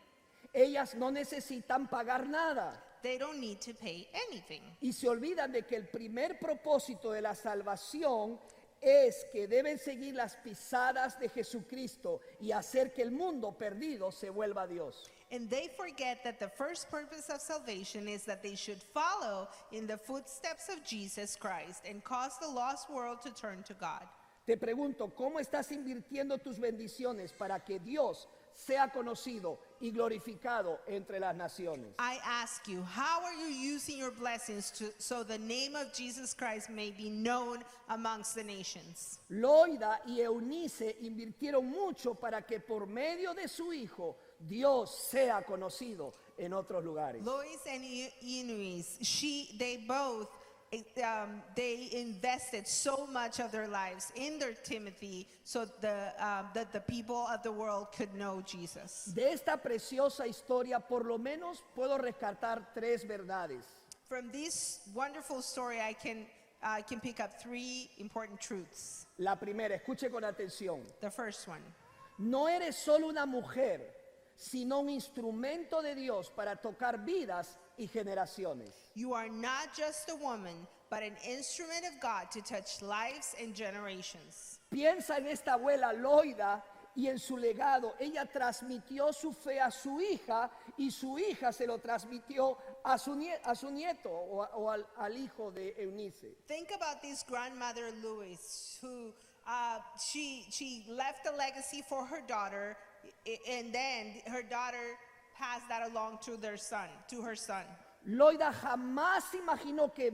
ellas no necesitan pagar nada? they don't need to pay anything? Y se olvidan de que el primer propósito de la salvación es que deben seguir las pisadas de Jesucristo y hacer que el mundo perdido se vuelva a Dios. And they forget that the first purpose of salvation is that they should follow in the footsteps of Jesus Christ and cause the lost world to turn to God. Te pregunto, ¿cómo estás invirtiendo tus bendiciones para que Dios sea conocido y glorificado entre las naciones? I ask you, how are you using your blessings so the name of Jesus Christ may be known amongst the nations? Loida y Eunice invirtieron mucho para que por medio de su hijo Dios sea conocido en otros lugares. Lois and Eunice, they both they invested so much of their lives in their Timothy so that the people of the world could know Jesus. De esta preciosa historia, por lo menos puedo rescatar tres verdades. From this wonderful story, I can I can pick up three important truths. La primera, escuche con atención. The first one, No eres solo una mujer, sino un instrumento de Dios para tocar vidas y generaciones. you are not just a woman, but an instrument of God to touch lives and generations. Piensa en esta abuela Loida y en su legado. Ella transmitió su fe a su hija y su hija se lo transmitió a su nieto o al hijo de Eunice. Think about this grandmother Lewis, who she left a legacy for her daughter, and then her daughter passed that along to her son. Loida jamás imaginó que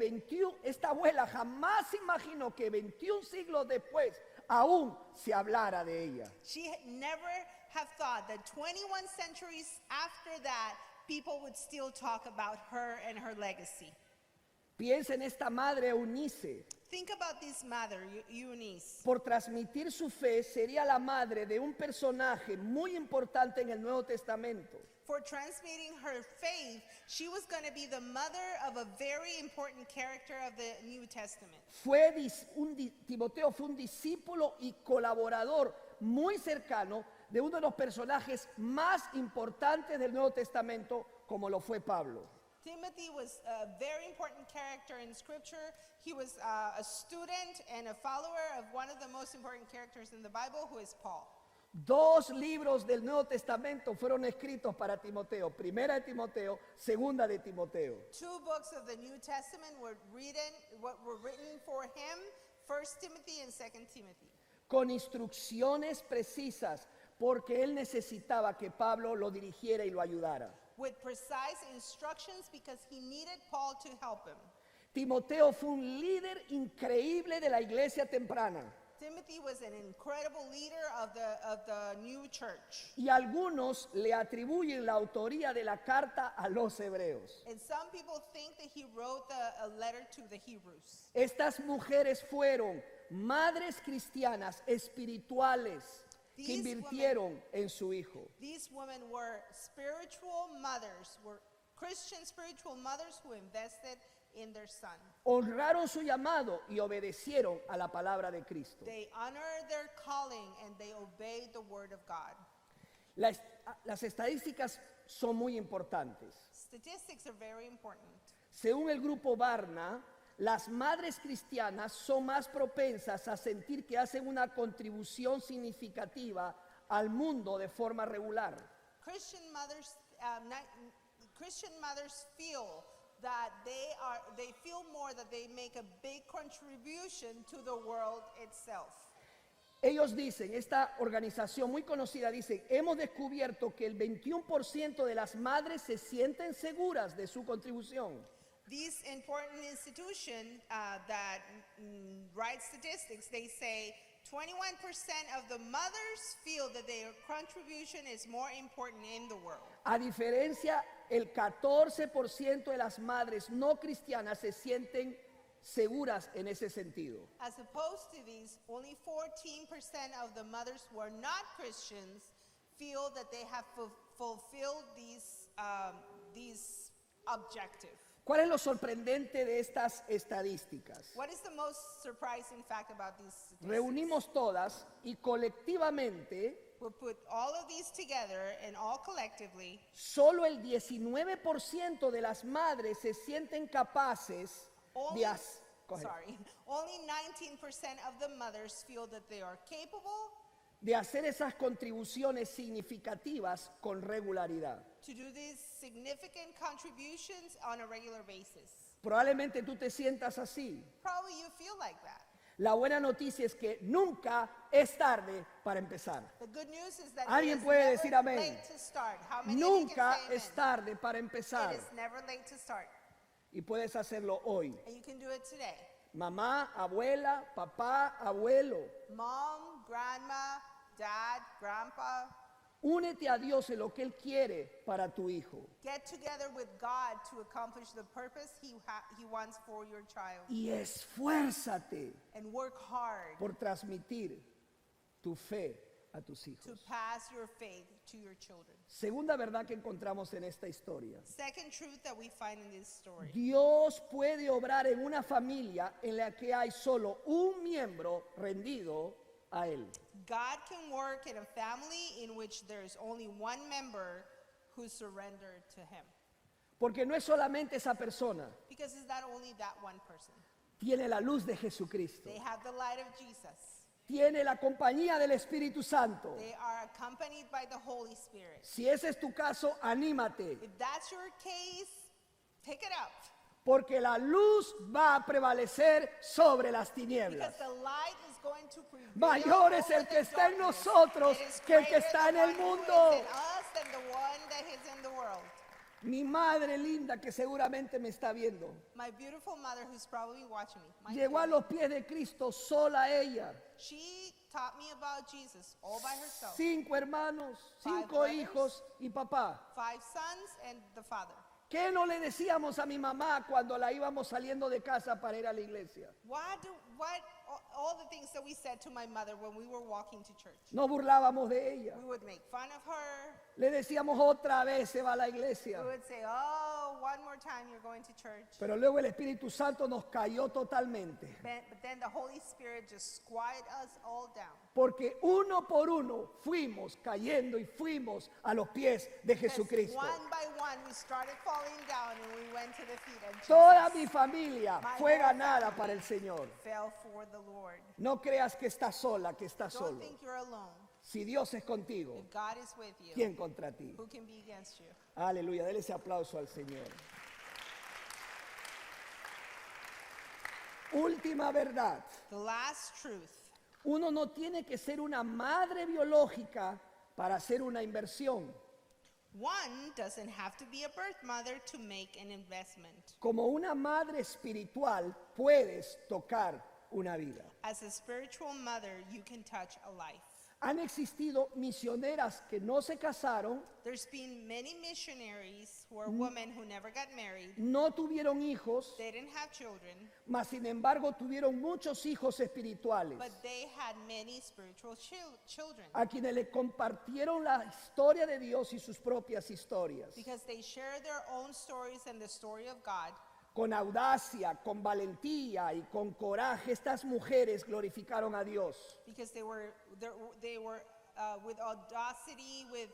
esta abuela jamás imaginó que 21 siglos después aún se hablara de ella. She never have thought that 21 centuries after that, people would still talk about her and her legacy. Piensa en esta madre Eunice. Think about this mother, Eunice. Por transmitir su fe, sería la madre de un personaje muy importante en el Nuevo Testamento. For transmitting her faith, she was going to be the mother of a very important character of the New Testament. Timoteo fue un discípulo y colaborador muy cercano de uno de los personajes más importantes del Nuevo Testamento, como lo fue Pablo. Timothy was a very important character in Scripture. He was a student and a follower of one of the most important characters in the Bible, who is Paul. 2 libros del Nuevo Testamento fueron escritos para Timoteo. Primera de Timoteo, segunda de Timoteo. 2 books of the New Testament were written for him, 1 Timothy and 2 Timothy. Con instrucciones precisas, porque él necesitaba que Pablo lo dirigiera y lo ayudara. With precise instructions because he needed Paul to help him. Timoteo fue un líder increíble de la iglesia temprana. Timothy was an incredible leader of the new church. Y algunos le atribuyen la autoría de la carta a los hebreos. And some people think that he wrote a letter to the Hebrews. Estas mujeres fueron madres cristianas espirituales que These invirtieron en su hijo. These women were spiritual mothers, were Christian spiritual mothers who invested in their son. Honraron su llamado y obedecieron a la palabra de Cristo. They honored their calling and they obeyed the word of God. Las estadísticas son muy importantes. Statistics are very important. Según el grupo Barna, las madres cristianas son más propensas a sentir que hacen una contribución significativa al mundo de forma regular. Christian mothers feel that they feel more that they make a big contribution to the world itself. Ellos dicen, esta organización muy conocida dice, hemos descubierto que el 21% de las madres se sienten seguras de su contribución. This important institution that writes statistics, they say 21% of the mothers feel that their contribution is more important in the world. A diferencia, el 14% de las madres no cristianas se sienten seguras en ese sentido. As opposed to these, only 14% of the mothers who are not Christians feel that they have fulfilled these objectives. ¿Cuál es lo sorprendente de estas estadísticas? What is the most surprising fact about these statistics? Reunimos todas y colectivamente We'll put all of these together and all collectively, solo el 19% de las madres se sienten capaces only, de only 19% of the mothers feel that they are capable de hacer esas contribuciones significativas con regularidad. to do these significant contributions on a regular basis. Probablemente tú te sientas así. Probably you feel like that. La buena noticia es que nunca es tarde para empezar. The good news is that Alguien it is puede never decir amén. late to start. How many of you Nunca can say es amen? tarde para empezar. It is never late to start. Y puedes hacerlo hoy. And you can do it today. Mamá, abuela, papá, abuelo. Mom, grandma, dad, grandpa, Únete a Dios en lo que Él quiere para tu hijo. get together with God to accomplish the purpose He wants for your child. Y esfuérzate And work hard por transmitir tu fe a tus to hijos. pass your faith to your children. Segunda verdad que encontramos en esta historia. Second truth that we find in this story. Dios puede obrar en una familia en la que hay solo un miembro rendido a Él. God can work in a family in which there is only one member who surrendered to him. Porque no es solamente esa persona, Because it's not only that one person. tiene la luz de Jesucristo, They have the light of Jesus. tiene la compañía del Espíritu Santo. They are accompanied by the Holy Spirit. Si ese es tu caso, anímate, If that's your case, pick it up. porque la luz va a prevalecer sobre las tinieblas. Because the light is going to prevail Mayor es over el que the está en darkness. nosotros It is que el que greater está en the el one who mundo. is in us than the one that is in the world. Mi madre linda, que seguramente me está viendo, My beautiful mother, who's probably watching me, llegó a los pies de Cristo sola ella. she taught me about Jesus all by herself. 5 hermanos, 5 brothers. hijos y papá. 5 sons and the father. ¿Qué no le decíamos a mi mamá cuando la íbamos saliendo de casa para ir a la iglesia? All the things that we said to my mother when we were walking to church. Nos burlábamos de ella. We would make fun of her. Le decíamos otra vez se va a la iglesia. We would say, oh, one more time you're going to church. Pero luego el Espíritu Santo nos cayó totalmente. But then the Holy Spirit just quieted us all down. Porque uno por uno fuimos cayendo y fuimos a los pies de Because Jesucristo. one by one we started falling down and we went to the feet of Jesus. Toda mi familia My fue whole ganada family para el Señor. fell for the Lord. No creas que estás sola, que estás Don't solo. think you're alone. Si Dios es contigo, If God is with you, ¿quién contra ti? who can be against you? Aleluya, dele ese aplauso al Señor. Última verdad. The last truth. Uno no tiene que ser una madre biológica para hacer una inversión. One doesn't have to be a birth mother to make an investment. Como una madre espiritual puedes tocar una vida. As a spiritual mother, you can touch a life. Han existido misioneras que no se casaron, There's been many missionaries who are women who never got married. no tuvieron hijos, They didn't have children, mas sin embargo tuvieron muchos hijos espirituales, but they had many spiritual children a quienes le compartieron la historia de Dios y sus propias historias. because they share their own stories and the story of God. Con audacia, con valentía y con coraje, estas mujeres glorificaron a Dios. Because they were with audacity, with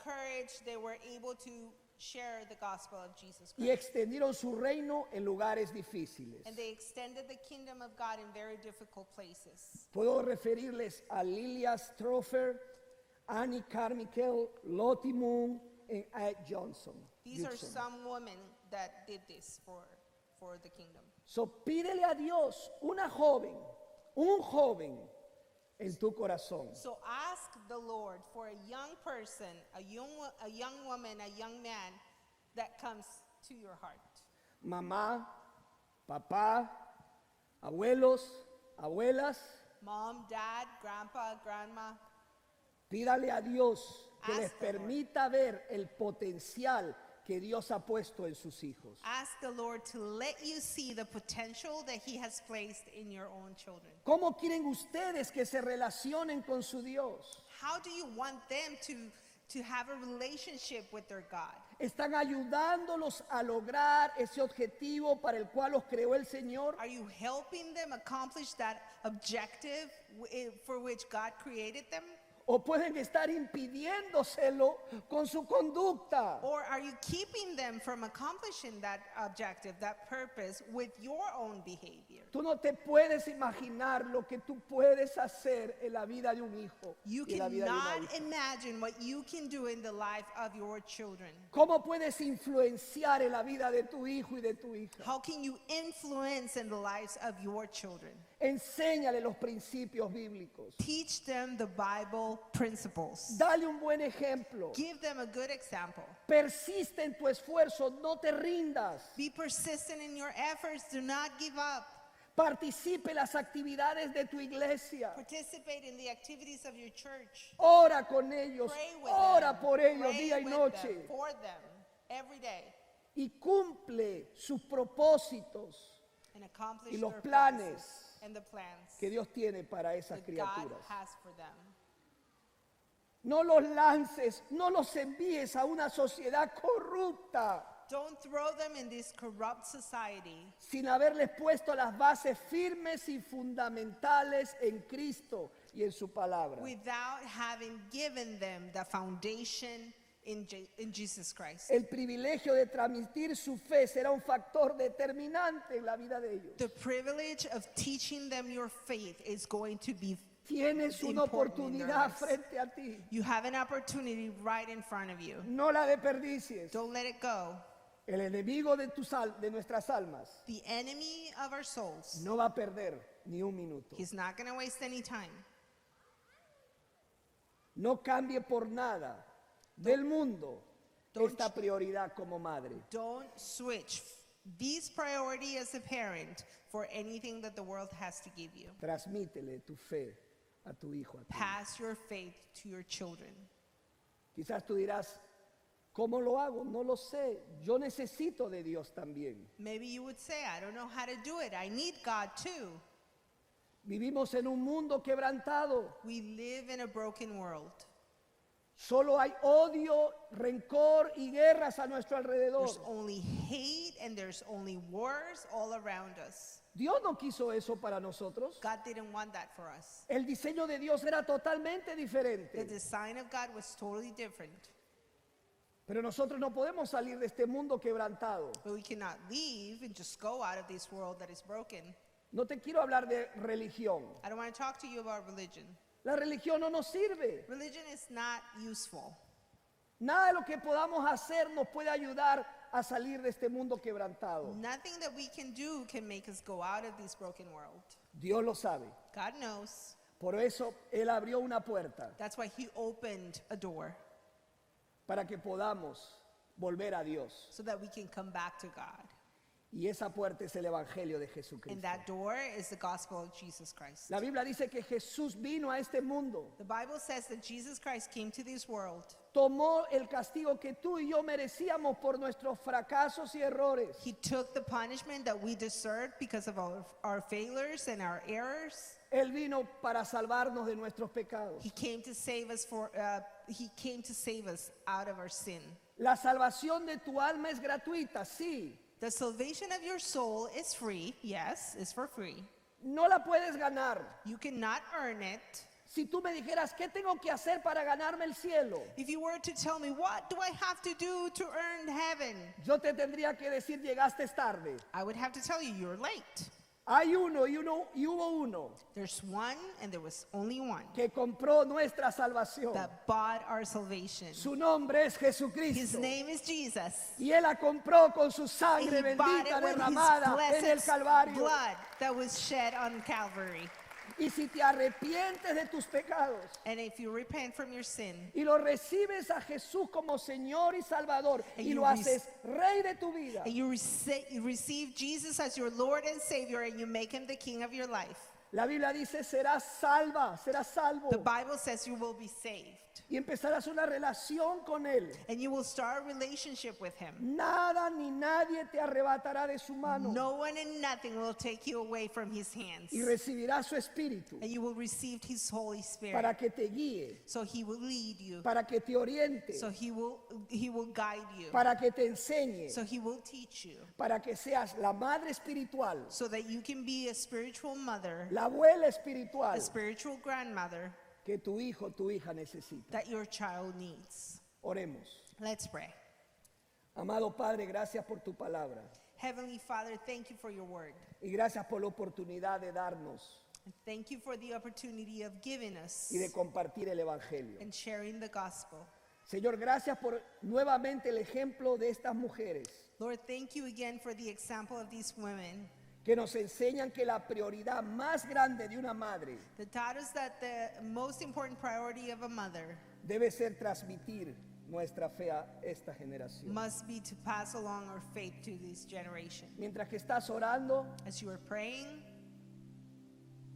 courage, they were able to share the gospel of Jesus Y Christ. extendieron su reino en lugares difíciles. And they extended the kingdom of God in very difficult places. Puedo referirles a Lilia Strofer, Annie Carmichael, Lottie Moon y Ed Johnson. These are Judson. some women that did this for the kingdom. So pídele a Dios una joven, un joven en tu corazón. So ask the Lord for a young person, a young woman, a young man that comes to your heart. Mamá, papá, abuelos, abuelas, Mom, dad, grandpa, grandma. pídale a Dios que Ask les the Lord. permita ver el potencial que Dios ha puesto en sus hijos. Ask the Lord to let you see the potential that He has placed in your own children. ¿Cómo quieren ustedes que se relacionen con su Dios? How do you want them to have a relationship with their God? ¿Están ayudándolos a lograr ese objetivo para el cual los creó el Señor? Are you helping them accomplish that objective for which God created them? ¿O pueden estar impidiéndoselo con su conducta? Or are you keeping them from accomplishing that objective, that purpose, with your own behavior? Tú no te puedes imaginar lo que tú puedes hacer en la vida de un hijo You y en la vida de una cannot hija. imagine what you can do in the life of your children. ¿Cómo puedes influenciar en la vida de tu hijo y de tu hija? How can you influence in the lives of your children? Enséñale los principios bíblicos. Teach them the Bible principles. Dale un buen ejemplo. Give them a good example. Persiste en tu esfuerzo, no te rindas. Be persistent in your efforts. Do not give up. Participe en las actividades de tu iglesia. Participate in the activities of your church. Ora con ellos, Pray with ora them. por ellos Pray día y with noche. them, for them, every day. Y cumple sus propósitos And accomplish y los their planes purposes and the plans que Dios tiene para esas that God criaturas. has for them. No los lances, no los envíes a una sociedad corrupta Don't throw them in this corrupt society sin haberles puesto las bases firmes y fundamentales en Cristo y en su palabra. without having given them the foundation in Jesus Christ. El privilegio de transmitir su fe será un factor determinante en la vida de ellos. The privilege of teaching them your faith is going to be Tienes una important in their oportunidad lives. frente a ti. You have an opportunity right in front of you. No la desperdicies. Don't let it go. El enemigo de nuestras almas The enemy of our souls, no va a perder ni un minuto. he's not going to waste any time. No cambie por nada del mundo Don't- esta prioridad como madre. Don't switch this priority as a parent for anything that the world has to give you. Transmítele tu fe a tu hijo. A tu hija. Pass your faith to your children. Quizás tú dirás, ¿cómo lo hago? No lo sé. Yo necesito de Dios también. Maybe you would say, I don't know how to do it. I need God too. Vivimos en un mundo quebrantado. We live in a broken world. Solo hay odio, rencor y guerras a nuestro alrededor. There's only hate and there's only wars all around us. Dios no quiso eso para nosotros. God didn't want that for us. El diseño de Dios era totalmente The diferente. design of God was totally different. Pero nosotros no podemos salir de este mundo quebrantado. But we cannot leave and just go out of this world that is broken. No te quiero hablar de religión. I don't want to talk to you about religion. La religión no nos sirve. Religion is not useful. Nada de lo que podamos hacer nos puede ayudar a salir de este mundo quebrantado. Nothing that we can do can make us go out of this broken world. Dios lo sabe. God knows. Por eso Él abrió una puerta That's why He opened a door para que podamos volver a Dios. so that we can come back to God. Y esa puerta es el Evangelio de And Jesucristo. that door is the gospel of Jesus Christ. La Biblia dice que Jesús vino a este mundo, The Bible says that Jesus Christ came to this world. tomó el castigo que tú y yo merecíamos por nuestros fracasos y errores. He took the punishment that we deserved because of our failures and our errors. Él vino para salvarnos de nuestros pecados. He came to save us out of our sin. La salvación de tu alma es gratuita, sí. The salvation of your soul is free. Yes, it's for free. No la puedes ganar. You cannot earn it. Si tú me dijeras, ¿qué tengo que hacer para ganarme el cielo? If you were to tell me, what do I have to do to earn heaven? Yo te tendría que decir, llegaste tarde. I would have to tell you, you're late. Hay uno y hubo uno There's one, and there was only one que compró nuestra salvación. that bought our salvation. Su nombre es His Jesucristo. name is Jesus. Y Él la compró con su And sangre he bought bendita it with his derramada en el blessed Calvario. blood that was shed on Calvary. Y si te arrepientes de tus pecados And if you repent from your sin y lo recibes a Jesús como Señor y Salvador And y you lo haces Rey de tu vida, and you receive Jesus as your Lord and Savior and you make him the King of your life, la Biblia dice, serás salva, serás salvo. the Bible says you will be saved. Y empezarás una relación con Él. And you will start a relationship with him. Nada ni nadie te arrebatará de su mano. No one and nothing will take you away from his hands. Y recibirás su espíritu And you will receive his Holy Spirit. para que te guíe, So he will lead you. para que te oriente, So he will guide you. para que te enseñe, So he will teach you. para que seas la madre espiritual, So that you can be a spiritual mother, la abuela espiritual a spiritual grandmother que tu hijo, tu hija necesita. that your child needs. Oremos. Let's pray. Amado Padre, gracias por tu palabra Heavenly Father, thank you for your word. y gracias por la oportunidad de darnos And thank you for the opportunity of giving us y de compartir el Evangelio. and sharing the gospel. Señor, gracias por nuevamente el ejemplo de estas mujeres Lord, thank you again for the example of these women que nos enseñan que la prioridad más grande de una madre that taught us that the most important priority of a mother debe ser transmitir nuestra fe a esta generación. must be to pass along our faith to this generation. Mientras que estás orando, As you are praying,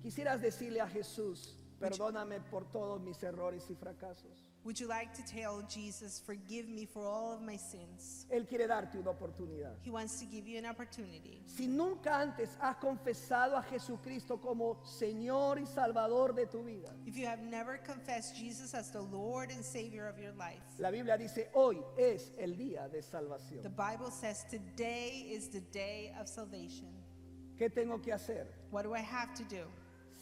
quisieras decirle a Jesús, perdóname por todos mis errores y fracasos. Would you like to tell Jesus, forgive me for all of my sins? Él quiere darte una oportunidad. He wants to give you an opportunity. Si nunca antes has confesado a Jesucristo como Señor y Salvador de tu vida, If you have never confessed Jesus as the Lord and Savior of your life, la Biblia dice, hoy es el día de salvación. the Bible says today is the day of salvation. ¿Qué tengo que hacer? What do I have to do?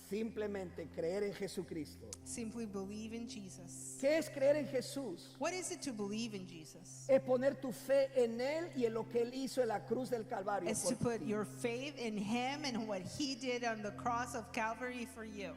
Simplemente creer en Jesucristo. Simply believe in Jesus. ¿Qué es creer en Jesús? What is it to believe in Jesus? Es poner tu fe en Él y en lo que Él hizo en la cruz del Calvario. It's por to put ti. your faith in Him and what He did on the cross of Calvary for you.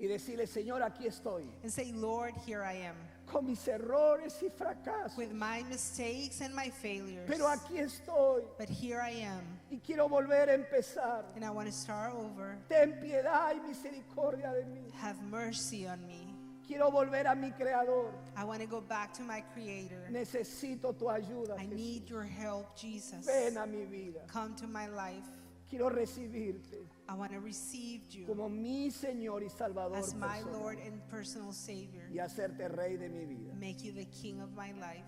Y decirle, Señor, aquí estoy, And say, Lord, here I am, con mis errores y fracasos, with my mistakes and my failures. pero aquí estoy But here I am, y quiero volver a empezar. and I want to start over. Ten piedad y misericordia de mí. Have mercy on me. Quiero volver a mi Creador. I want to go back to my Creator. Necesito tu ayuda, I Jesús. need your help, Jesus. Ven a mi vida. Come to my life. Quiero recibirte I want to receive you como mi Señor y Salvador as my personal Lord and personal Savior. y hacerte Rey de mi vida. Make you the King of my life.